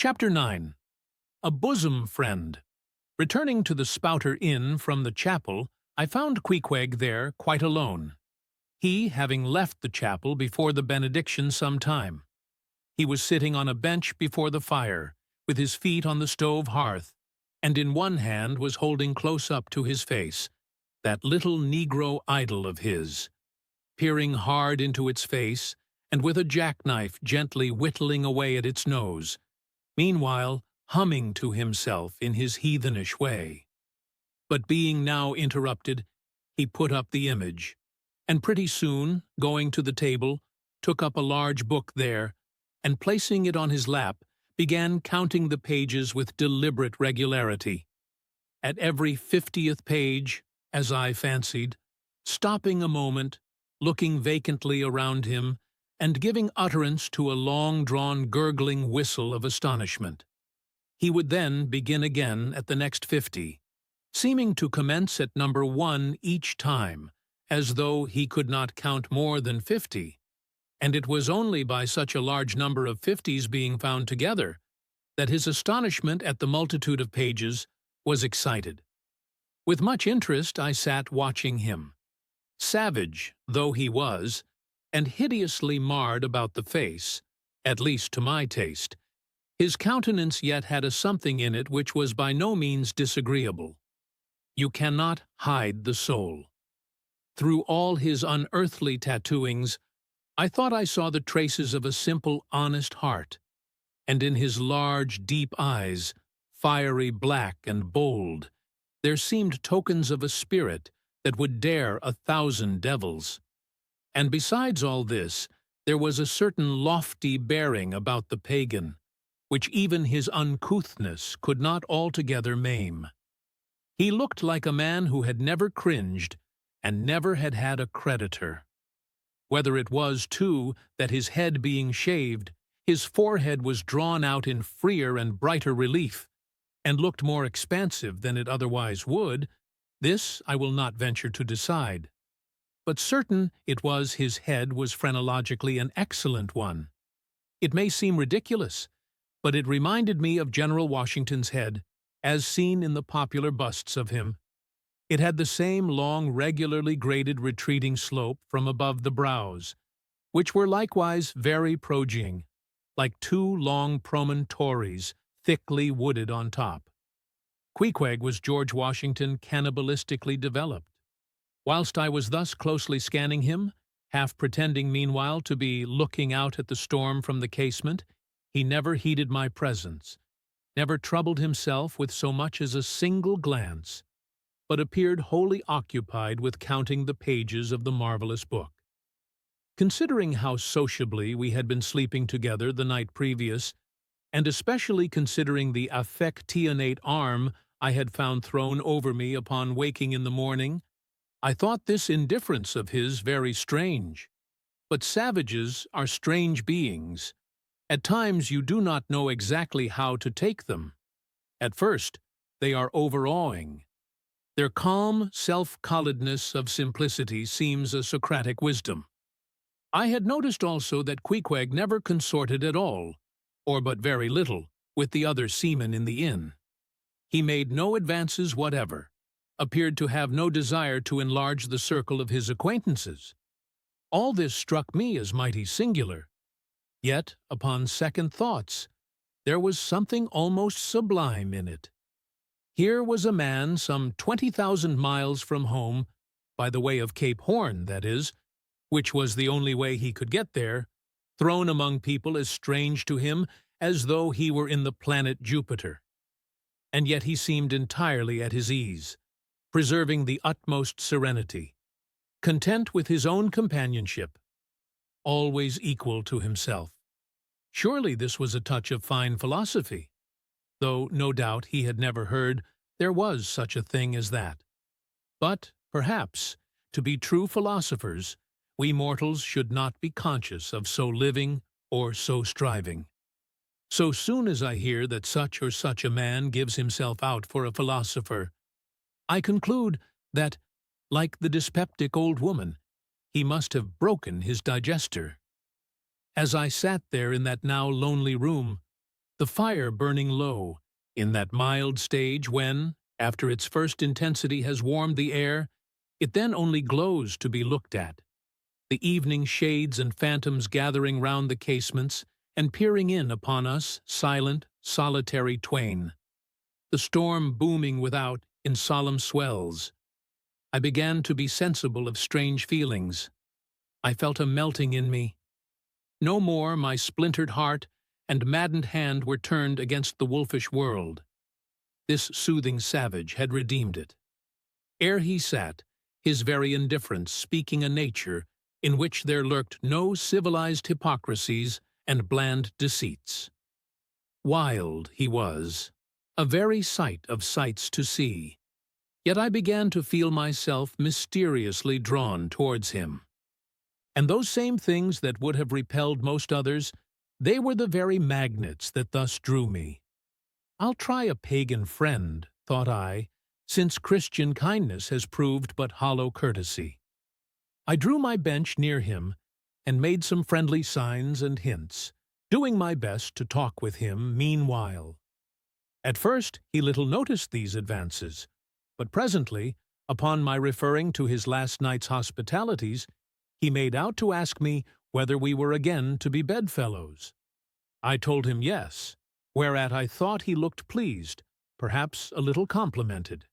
Chapter 9. A Bosom Friend. Returning to the Spouter Inn from the chapel, I found Queequeg there quite alone, he having left the chapel before the benediction some time. He was sitting on a bench before the fire, with his feet on the stove hearth, and in one hand was holding close up to his face that little Negro idol of his, peering hard into its face, and with a jackknife gently whittling away at its nose, meanwhile humming to himself in his heathenish way. But being now interrupted, he put up the image, and pretty soon, going to the table, took up a large book there, and placing it on his lap, began counting the pages with deliberate regularity. At every 50th page, as I fancied, stopping a moment, looking vacantly around him, and giving utterance to a long-drawn gurgling whistle of astonishment. He would then begin again at the next 50, seeming to commence at number 1 each time, as though he could not count more than 50, and it was only by such a large number of 50s being found together that his astonishment at the multitude of pages was excited. With much interest I sat watching him. Savage though he was, and hideously marred about the face, at least to my taste, his countenance yet had a something in it which was by no means disagreeable. You cannot hide the soul. Through all his unearthly tattooings, I thought I saw the traces of a simple, honest heart, and in his large, deep eyes, fiery black and bold, there seemed tokens of a spirit that would dare 1,000 devils. And besides all this, there was a certain lofty bearing about the pagan, which even his uncouthness could not altogether maim. He looked like a man who had never cringed and never had had a creditor. Whether it was, too, that his head being shaved, his forehead was drawn out in freer and brighter relief, and looked more expansive than it otherwise would, this I will not venture to decide. But certain it was his head was phrenologically an excellent one. It may seem ridiculous, but it reminded me of General Washington's head, as seen in the popular busts of him. It had the same long, regularly graded retreating slope from above the brows, which were likewise very progying, like 2 long promontories thickly wooded on top. Queequeg was George Washington cannibalistically developed. Whilst I was thus closely scanning him, half pretending meanwhile to be looking out at the storm from the casement, he never heeded my presence, never troubled himself with so much as a single glance, but appeared wholly occupied with counting the pages of the marvelous book. Considering how sociably we had been sleeping together the night previous, and especially considering the affectionate arm I had found thrown over me upon waking in the morning, I thought this indifference of his very strange. But savages are strange beings. At times you do not know exactly how to take them. At first, they are overawing. Their calm self-colledness of simplicity seems a Socratic wisdom. I had noticed also that Queequeg never consorted at all, or but very little, with the other seamen in the inn. He made no advances whatever, appeared to have no desire to enlarge the circle of his acquaintances. All this struck me as mighty singular. Yet, upon second thoughts, there was something almost sublime in it. Here was a man some 20,000 miles from home, by the way of Cape Horn, that is, which was the only way he could get there, thrown among people as strange to him as though he were in the planet Jupiter. And yet he seemed entirely at his ease, preserving the utmost serenity, content with his own companionship, always equal to himself. Surely this was a touch of fine philosophy, though no doubt he had never heard there was such a thing as that. But, perhaps, to be true philosophers, we mortals should not be conscious of so living or so striving. So soon as I hear that such or such a man gives himself out for a philosopher, I conclude that, like the dyspeptic old woman, he must have broken his digester. As I sat there in that now lonely room, the fire burning low, in that mild stage when, after its first intensity has warmed the air, it then only glows to be looked at. The evening shades and phantoms gathering round the casements and peering in upon us, silent, solitary twain. The storm booming without in solemn swells. I began to be sensible of strange feelings. I felt a melting in me. No more my splintered heart and maddened hand were turned against the wolfish world. This soothing savage had redeemed it. Ere he sat, his very indifference speaking a nature in which there lurked no civilized hypocrisies and bland deceits. Wild he was, a very sight of sights to see, yet I began to feel myself mysteriously drawn towards him. And those same things that would have repelled most others, they were the very magnets that thus drew me. I'll try a pagan friend, thought I, since Christian kindness has proved but hollow courtesy. I drew my bench near him and made some friendly signs and hints, doing my best to talk with him meanwhile. At first he little noticed these advances, but presently, upon my referring to his last night's hospitalities, he made out to ask me whether we were again to be bedfellows. I told him yes, whereat I thought he looked pleased, perhaps a little complimented.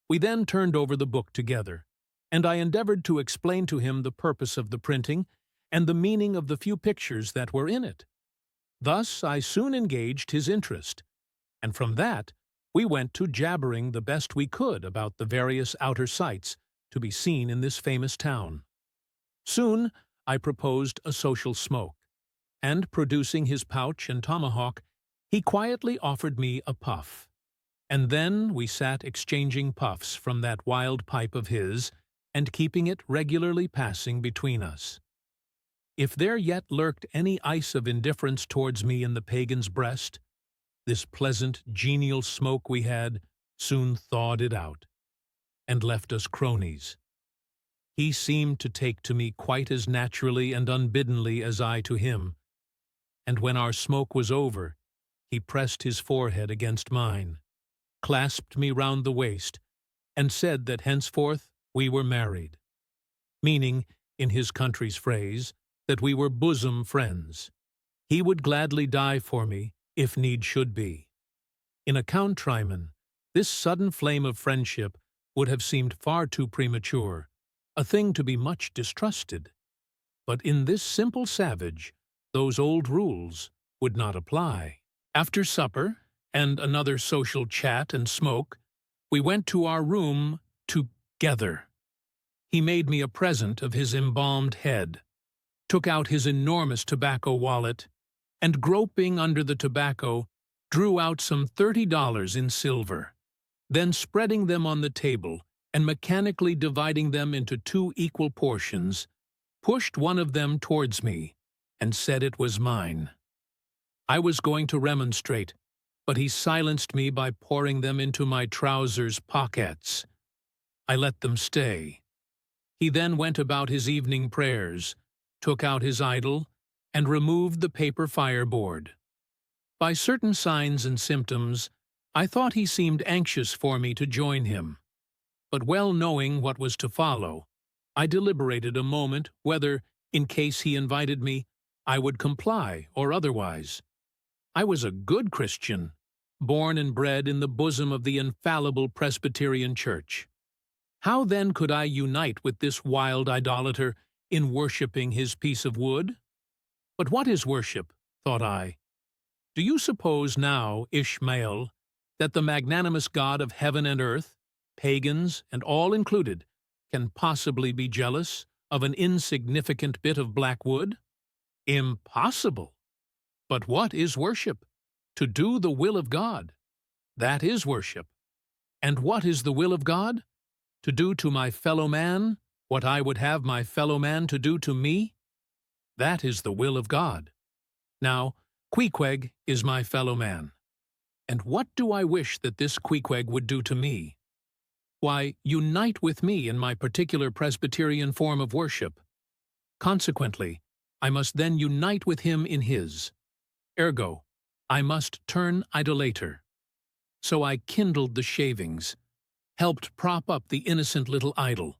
We then turned over the book together, and I endeavored to explain to him the purpose of the printing and the meaning of the few pictures that were in it. Thus I soon engaged his interest, and from that we went to jabbering the best we could about the various outer sights to be seen in this famous town. Soon I proposed a social smoke, and producing his pouch and tomahawk, he quietly offered me a puff. And then we sat exchanging puffs from that wild pipe of his, and keeping it regularly passing between us. If there yet lurked any ice of indifference towards me in the pagan's breast, this pleasant, genial smoke we had soon thawed it out, and left us cronies. He seemed to take to me quite as naturally and unbiddenly as I to him, and when our smoke was over, he pressed his forehead against mine, clasped me round the waist, and said that henceforth we were married, meaning, in his country's phrase, that we were bosom friends. He would gladly die for me, if need should be. In a countryman, this sudden flame of friendship would have seemed far too premature, a thing to be much distrusted. But in this simple savage, those old rules would not apply. After supper, and another social chat and smoke, we went to our room together. He made me a present of his embalmed head, took out his enormous tobacco wallet, and groping under the tobacco, drew out some $30 in silver. Then spreading them on the table, and mechanically dividing them into 2 equal portions, pushed one of them towards me, and said it was mine. I was going to remonstrate, but he silenced me by pouring them into my trousers' pockets. I let them stay. He then went about his evening prayers, took out his idol, and removed the paper fireboard. By certain signs and symptoms, I thought he seemed anxious for me to join him, but well knowing what was to follow, I deliberated a moment whether, in case he invited me, I would comply or otherwise. I was a good Christian, born and bred in the bosom of the infallible Presbyterian Church. How then could I unite with this wild idolater in worshipping his piece of wood? But what is worship? Thought I. Do you suppose now, Ishmael, that the magnanimous God of heaven and earth, pagans and all included, can possibly be jealous of an insignificant bit of black wood? Impossible! But what is worship? To do the will of God. That is worship. And what is the will of God? To do to my fellow man what I would have my fellow man to do to me? That is the will of God. Now, Queequeg is my fellow man. And what do I wish that this Queequeg would do to me? Why, unite with me in my particular Presbyterian form of worship. Consequently, I must then unite with him in his. Ergo, I must turn idolater. So I kindled the shavings, helped prop up the innocent little idol,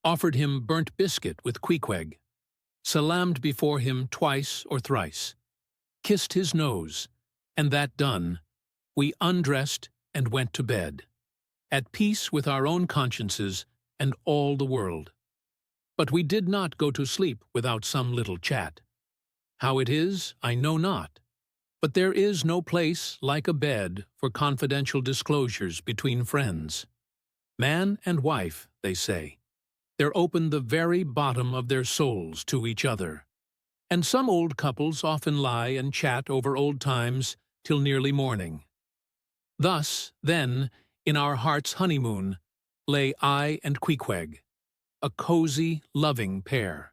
offered him burnt biscuit with Queequeg, salaamed before him twice or thrice, kissed his nose, and that done, we undressed and went to bed, at peace with our own consciences and all the world. But we did not go to sleep without some little chat. How it is, I know not, but there is no place like a bed for confidential disclosures between friends. Man and wife, they say. They're open the very bottom of their souls to each other. And some old couples often lie and chat over old times till nearly morning. Thus, then, in our heart's honeymoon, lay I and Queequeg, a cozy, loving pair.